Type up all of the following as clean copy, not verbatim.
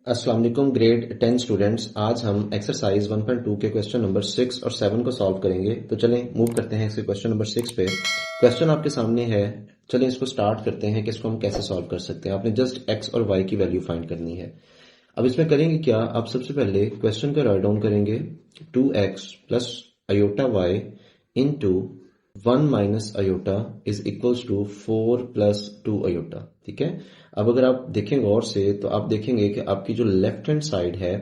अस्सलाम वालेकुम grade 10 students. आज हम एक्सरसाइज 1.2 के क्वेश्चन नंबर 6 और 7 को सॉल्व करेंगे। तो चलें मूव करते हैं इसके क्वेश्चन नंबर 6 पे। क्वेश्चन आपके सामने है, चलें इसको स्टार्ट करते हैं कि इसको हम कैसे सॉल्व कर सकते हैं। आपने जस्ट एक्स और वाई की वैल्यू फाइंड करनी है। अब इसमें करेंगे क्या, आप सबसे पहले क्वेश्चन का राइट डाउन करेंगे 2x plus iota Y into 1 minus iota is equals to 4 plus 2 iota. ठीक है। अब अगर आप देखें गौर से तो आप देखेंगे कि आपकी जो लेफ्ट हैंड साइड है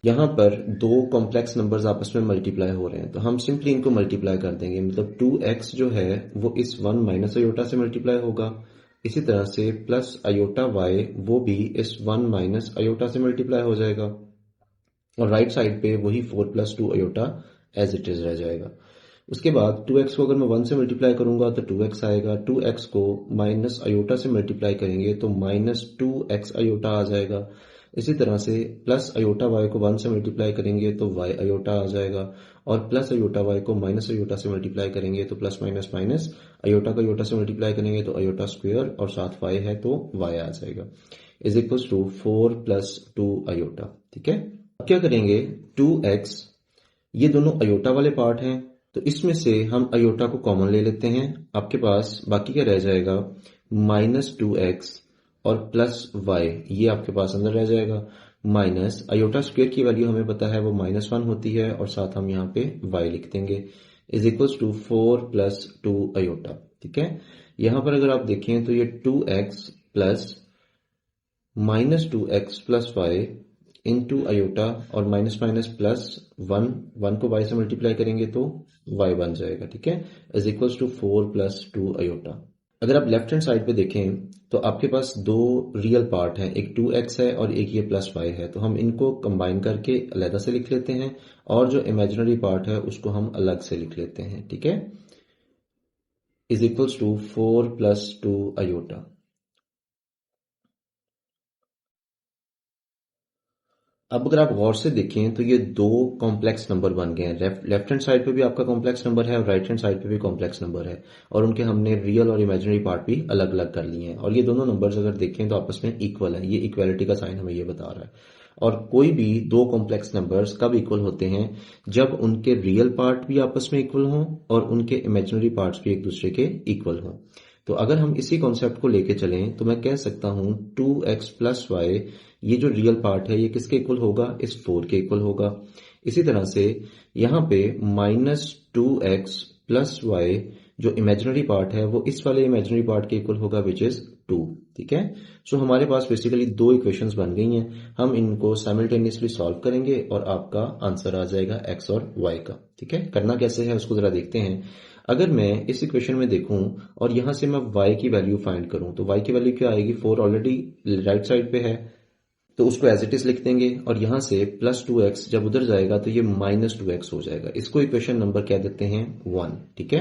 यहां पर दो कॉम्प्लेक्स नंबर्स आपस में मल्टीप्लाई हो रहे हैं, तो हम सिंपली इनको मल्टीप्लाई कर देंगे। मतलब 2x जो है वो इस 1 माइनस अयोटा से मल्टीप्लाई होगा, इसी तरह से प्लस अयोटा वाई वो भी इस 1 माइनस अयोटा से मल्टीप्लाई हो जाएगा, और राइट साइड पे वही 4 plus 2 iota as it is रह जाएगा। उसके बाद 2x को अगर मैं 1 से मल्टीप्लाई करूंगा तो 2x आएगा, 2x को माइनस अयोटा से मल्टीप्लाई करेंगे तो माइनस 2x अयोटा आ जाएगा। इसी तरह से प्लस अयोटा y को 1 से मल्टीप्लाई करेंगे तो y अयोटा आ जाएगा, और प्लस अयोटा y को माइनस अयोटा से मल्टीप्लाई करेंगे तो प्लस माइनस माइनस अयोटा को अयोटा से मल्टीप्लाई करेंगे तो अयोटा स्क्वायर, और साथ y है तो y आ जाएगा is equal to 4 plus 2 iota. ठीक है। अब क्या करेंगे, 2x ये दोनों अयोटा वाले पार्ट हैं तो इसमें से हम अयोटा को कॉमन ले लेते हैं। आपके पास बाकी क्या रह जाएगा, माइनस 2x और प्लस y, ये आपके पास अंदर रह जाएगा। माइनस अयोटा स्क्वायर की वैल्यू हमें पता है वो -1 होती है, और साथ हम यहाँ पे y लिख देंगे is equal to 4 plus 2 iota. ठीक है। यहां पर अगर आप देखें तो ये 2x plus minus 2x plus Y into iota, और माइनस माइनस प्लस 1 को y से मल्टीप्लाई करेंगे तो y बन जाएगा। ठीक है। Is equal to 4 plus 2 iota. अगर आप लेफ्ट हैंड साइड पे देखें तो आपके पास दो रियल पार्ट हैं, एक 2x है और एक ये प्लस y है, तो हम इनको कंबाइन करके अलग से लिख लेते हैं, और जो इमेजिनरी पार्ट है उसको हम अलग से लिख लेते हैं। ठीक है। Is equal to 4 plus 2 iota. अब अगर आप गौर से देखें तो ये दो कॉम्प्लेक्स नंबर बन गए हैं। लेफ्ट हैंड साइड पे भी आपका कॉम्प्लेक्स नंबर है और राइट हैंड साइड पे भी कॉम्प्लेक्स नंबर है, और उनके हमने रियल और इमेजिनरी पार्ट भी अलग अलग कर लिए हैं। और ये दोनों नंबर्स अगर देखें तो आपस में इक्वल है, ये इक्वालिटी का साइन हमें ये बता रहा है। और कोई भी दो कॉम्प्लेक्स नंबर्स कब इक्वल होते हैं, जब उनके रियल पार्ट भी आपस में इक्वल हों और उनके इमेजिनरी पार्ट्स भी एक दूसरे के इक्वल हों। तो अगर हम इसी कॉन्सेप्ट को लेके चलें तो मैं कह सकता हूं 2x प्लस वाई, ये जो रियल पार्ट है ये किसके इक्वल होगा, इस 4 के इक्वल होगा। इसी तरह से यहां पे माइनस 2x प्लस वाई जो इमेजिनरी पार्ट है वो इस वाले इमेजिनरी पार्ट के इक्वल होगा विच इज 2। ठीक है। सो हमारे पास बेसिकली दो इक्वेशंस बन गई हैं, हम इनको साइमल्टेनियसली सॉल्व करेंगे और आपका आंसर आ जाएगा x और y का। ठीक है। करना कैसे है उसको जरा देखते हैं। अगर मैं इस इक्वेशन में देखूं और यहां से मैं y की वैल्यू फाइंड करूं तो y की वैल्यू क्या आएगी, 4 ऑलरेडी राइट साइड पे है तो उसको एज इट इज लिख देंगे, और यहां से प्लस 2x जब उधर जाएगा तो ये माइनस 2x हो जाएगा। इसको इक्वेशन नंबर क्या देते हैं 1। ठीक है।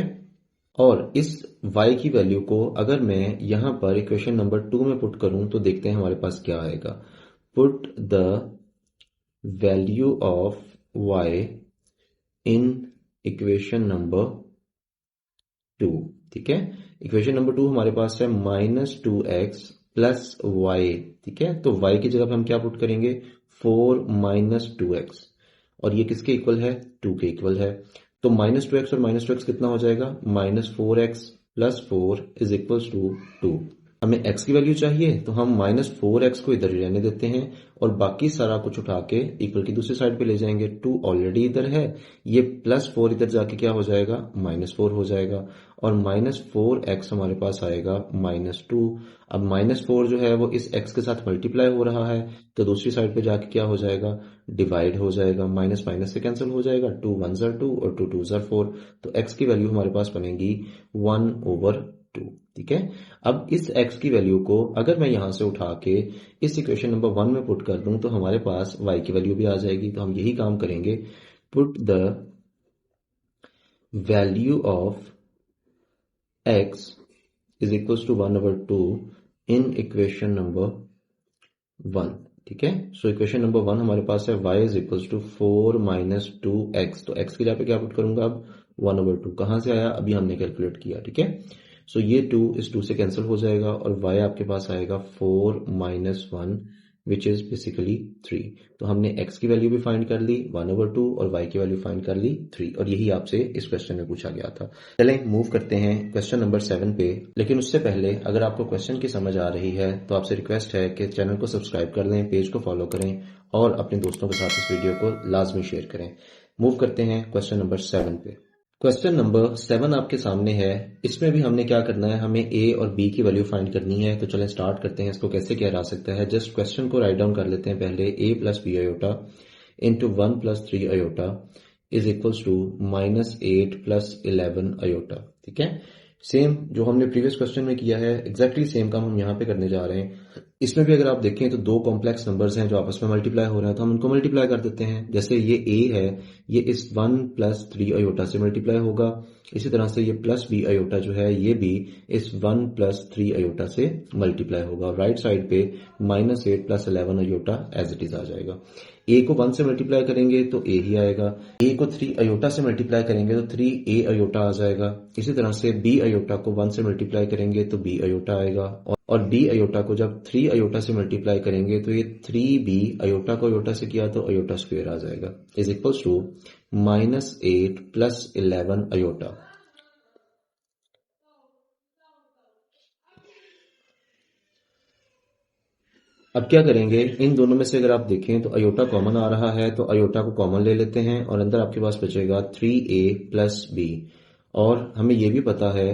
और इस y की वैल्यू को अगर मैं यहां पर इक्वेशन नंबर 2 में पुट करूं तो देखते हैं हमारे पास क्या आएगा। Put the value of y in equation number 2। ठीक है। इक्वेशन नंबर 2 हमारे पास है -2x प्लस वाई। ठीक है। तो y की जगह पे हम क्या पुट करेंगे, 4 माइनस 2x, और ये किसके इक्वल है, 2 के इक्वल है। तो -2x और -2x कितना हो जाएगा, -4x plus 4 is equal to 2। हमें x की वैल्यू चाहिए तो हम -4x को इधर ही रहने देते हैं, और बाकी सारा कुछ उठा के इक्वल की दूसरी साइड पे ले जाएंगे। 2 ऑलरेडी इधर है, ये +4 इधर जाके क्या हो जाएगा, -4 हो जाएगा, और -4x हमारे पास आएगा -2। अब -4 जो है वो इस x के साथ मल्टीप्लाई हो रहा है तो दूसरी साइड पे जाके क्या हो जाएगा, डिवाइड हो जाएगा। माइनस माइनस से कैंसिल हो जाएगा, 2 1 ज़र 2 और 2 2 ज़र 4, तो x की वैल्यू हमारे पास बनेगी 1/2। ठीक है। अब इस x की वैल्यू को अगर मैं यहां से उठा के इस इक्वेशन नंबर 1 में पुट कर दूं तो हमारे पास y की वैल्यू भी आ जाएगी। तो हम यही काम करेंगे, put the value of x is equal to 1/2 in equation number 1। ठीक है। सो इक्वेशन नंबर 1 हमारे पास है y is equal to 4 minus 2x, तो x की जगह पे क्या पुट करूंगा अब, 1/2। कहां से आया, अभी हमने कैलकुलेट किया। ठीक है। सो ये 2 इस 2 से कैंसिल हो जाएगा, और y आपके पास आएगा 4 माइनस 1 विच इज बेसिकली 3। तो हमने x की वैल्यू भी फाइंड कर ली 1/2 और y की वैल्यू फाइंड कर ली 3, और यही आपसे इस क्वेश्चन में पूछा गया था। चलें मूव करते हैं क्वेश्चन नंबर 7 पे। लेकिन उससे पहले अगर आपको क्वेश्चन की समझ आ रही है तो आपसे रिक्वेस्ट है कि चैनल को सब्सक्राइब कर लें, पेज को फॉलो करें और अपने दोस्तों के साथ इस वीडियो को लाजमी शेयर करें। मूव करते हैं क्वेश्चन नंबर 7 पे। क्वेश्चन नंबर 7 आपके सामने है। इसमें भी हमने क्या करना है, हमें a और b की वैल्यू फाइंड करनी है। तो चलें स्टार्ट करते हैं। इसको कैसे किया जा सकता है, जस्ट क्वेश्चन को राइट डाउन कर लेते हैं पहले। a plus B iota into 1 plus 3 iota is equals to -8 plus 11 iota. ठीक है, सेम जो हमने प्रीवियस क्वेश्चन में किया है एग्जैक्टली सेम काम हम यहाँ पे करने जा रहे हैं। इसमें भी अगर आप देखें तो दो कॉम्प्लेक्स नंबर्स हैं जो आपस में मल्टीप्लाई हो रहे हैं, तो हम इनको मल्टीप्लाई कर देते हैं। जैसे ये a है, ये इस 1 प्लस 3 आयोटा से मल्टीप्लाई होगा। इसी तरह से ये प्लस b आयोटा जो है ये भी इस 1 प्लस 3 आयोटा से मल्टीप्लाई होगा। राइट साइड पे -8 plus 11 iota as it is आ जाएगा। a को 1 से मल्टीप्लाई करेंगे तो a ही आएगा। a को 3 आयोटा से मल्टीप्लाई करेंगे तो 3a आयोटा आ जाएगा। इसी तरह से b आयोटा को 1 से मल्टीप्लाई करेंगे तो b आयोटा आएगा, और b आयोटा को जब 3 आयोटा से मल्टीप्लाई करेंगे तो ये 3b आयोटा को आयोटा से किया तो आयोटा स्क्वायर आ जाएगा, is equals to -8 plus 11 iota. अब क्या करेंगे, इन दोनों में से अगर आप देखें तो अयोटा कॉमन आ रहा है, तो अयोटा को कॉमन ले लेते हैं और अंदर आपके पास बचेगा 3a प्लस b। और हमें यह भी पता है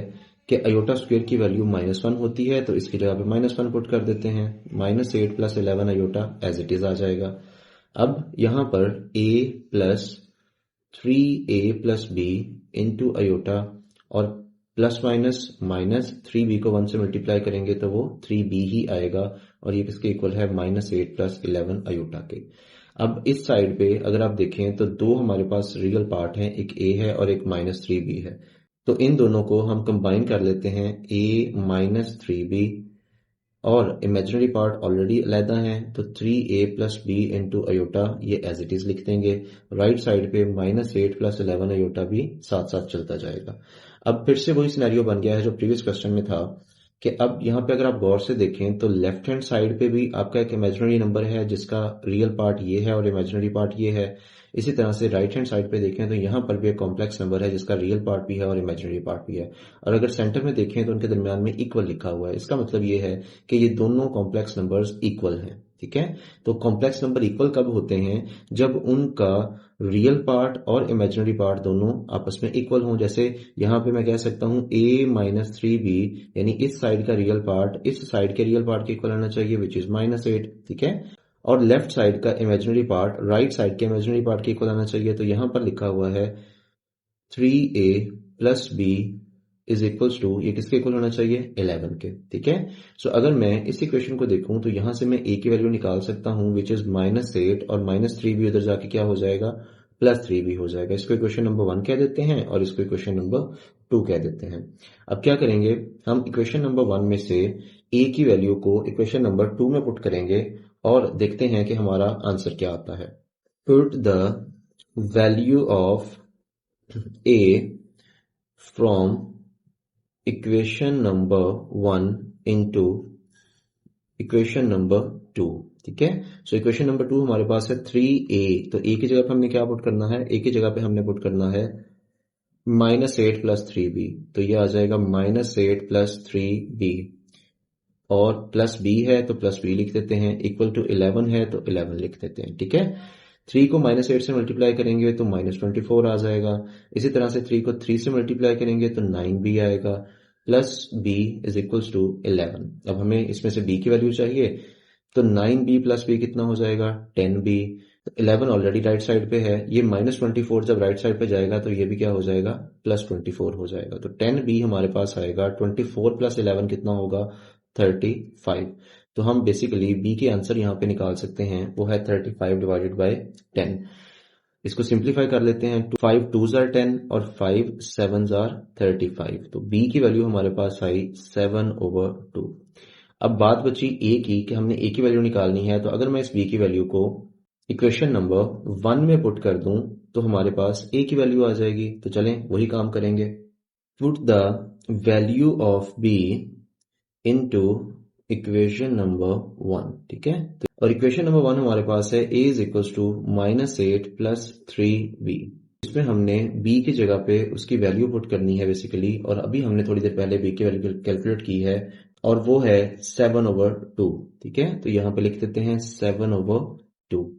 कि अयोटा स्क्वायर की वैल्यू -1 होती है, तो इसकी जगह पे -1 पुट कर देते हैं। -8 plus 11 iota as it is आ जाएगा। अब यहां पर a plus 3a plus b into iota और प्लस माइनस 3b को 1 से मल्टीप्लाई करेंगे तो वो 3b ही आएगा, और ये किसके इक्वल है -8 प्लस 11 अयोटा के। अब इस साइड पे अगर आप देखें तो दो हमारे पास रियल पार्ट हैं, एक a है और एक -3b है। तो इन दोनों को हम कंबाइन कर लेते हैं, a माइनस 3b, और इमेजिनरी पार्ट ऑलरेडी अलहदा है तो 3a plus b into iota ये एज इट इज लिख देंगे। राइट साइड पे -8 प्लस 11 अयोटा भी साथ साथ चलता जाएगा। अब फिर से वही सिनेरियो बन गया है जो प्रीवियस क्वेश्चन में था कि अब यहाँ पे अगर आप गौर से देखें तो लेफ्ट हैंड साइड पे भी आपका एक इमेजिनरी नंबर है जिसका रियल पार्ट ये है और इमेजिनरी पार्ट ये है। इसी तरह से राइट हैंड साइड पे देखें तो यहाँ पर भी एक कॉम्प्लेक्स नंबर है जिसका रियल पार्ट भी है और इमेजिनरी पार्ट भी है। और अगर सेंटर में देखें तो उनके दरमियान में इक्वल लिखा हुआ है। इसका मतलब ये है कि ये दोनों कॉम्प्लेक्स नंबर्स इक्वल हैं। ठीक है, तो कॉम्प्लेक्स नंबर इक्वल कब होते हैं, जब उनका रियल पार्ट और इमेजिनरी पार्ट दोनों आपस में इक्वल हों। जैसे यहाँ पे मैं कह सकता हूँ a माइनस 3b, यानी इस साइड का रियल पार्ट इस साइड के रियल पार्ट के इक्वल आना चाहिए, विच इज -8। ठीक है, और लेफ्ट साइड का इमेजिनरी पार्ट राइट साइड के इमेजिनरी पार्ट के इक्वल आना चाहिए। तो यहां पर लिखा हुआ है 3a plus b is equals to, ये किसके इक्वल होना चाहिए, 11 के। ठीक है, सो अगर मैं इस इक्वेशन को देखूं तो यहां से मैं a की वैल्यू निकाल सकता हूं विच इज -8, और -3b उधर जाके क्या हो जाएगा, +3b हो जाएगा। इसको इक्वेशन नंबर 1 कह देते हैं और इसको इक्वेशन नंबर 2 कह देते हैं। अब क्या करेंगे, हम इक्वेशन नंबर 1 में से a की वैल्यू को इक्वेशन नंबर 2 में पुट करेंगे और देखते हैं कि हमारा आंसर क्या आता है। Put the value of a from equation number 1 into equation number 2। ठीक है, सो इक्वेशन नंबर 2 हमारे पास है 3a, तो a की जगह पे हमने क्या पुट करना है, a की जगह पे हमने पुट करना है -8 प्लस 3b, तो ये आ जाएगा -8 प्लस 3b, और प्लस b है तो प्लस b लिख देते हैं, इक्वल टू 11 है तो 11 लिख देते हैं। ठीक है, 3 को -8 से मल्टीप्लाई करेंगे तो -24 आ जाएगा। इसी तरह से 3 को 3 से मल्टीप्लाई करेंगे तो 9b आएगा, plus b is equals to 11। अब हमें इसमें से b की वैल्यू चाहिए, तो 9b प्लस b कितना हो जाएगा, 10b। तो 11 ऑलरेडी राइट साइड पे है, ये -24 जब राइट साइड पे जाएगा तो ये भी क्या हो जाएगा, +24 हो जाएगा। तो 10b हमारे पास आएगा, 24 प्लस 11 कितना होगा, 35। तो हम बेसिकली b के आंसर यहाँ पे निकाल सकते हैं, वो है 35 डिवाइडेड बाय 10। इसको सिंप्लीफाई कर लेते हैं, 5 2s are 10 और 5 7s are 35। तो b की वैल्यू हमारे पास आई 7/2। अब बात बची a की कि हमने a की वैल्यू निकालनी है। तो अगर मैं इस b की वैल्यू को इक्वेशन नंबर 1 में पुट कर दूं तो हमारे पास a की वैल्यू आ जाएगी। तो चलें वही काम करेंगे। Put the value of b into equation number 1, ठीक है। और इक्वेशन नंबर 1 हमारे पास है a is equal to -8 + 3b। इसमें हमने b की जगह पे उसकी वैल्यू पुट करनी है बेसिकली, और अभी हमने थोड़ी देर पहले b की वैल्यू कैलकुलेट की है और वो है 7/2, ठीक है। तो यहाँ पे लिख देते हैं 7/2।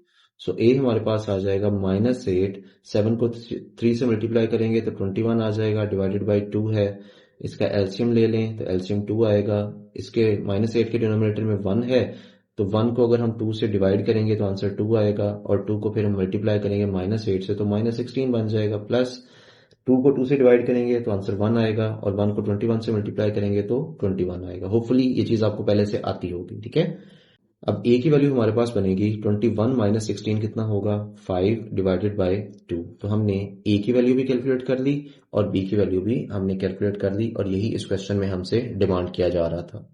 सो a हमारे पास आ जाएगा -8, 7 को 3 से मल्टीप्लाई करेंगे तो 21 आ जाएगा, डिवाइडेड बाई 2 है। इसका एलसीएम ले लें तो एलसीएम 2 आएगा। इसके -8 के डिनोमिनेटर में 1 है, तो 1 को अगर हम 2 से डिवाइड करेंगे तो आंसर 2 आएगा, और 2 को फिर हम मल्टीप्लाई करेंगे -8 से तो -16 बन जाएगा, प्लस 2 को 2 से डिवाइड करेंगे तो आंसर 1 आएगा, और 1 को 21 से मल्टीप्लाई करेंगे तो 21 आएगा। होपफुली ये चीज आपको पहले से आती होगी, ठीक है। अब a की वैल्यू हमारे पास बनेगी 21 - 16 कितना होगा, 5 डिवाइडेड बाई 2। तो हमने a की वैल्यू भी कैलकुलेट कर ली और b की वैल्यू भी हमने कैलकुलेट कर ली, और यही इस क्वेश्चन में हमसे डिमांड किया जा रहा था।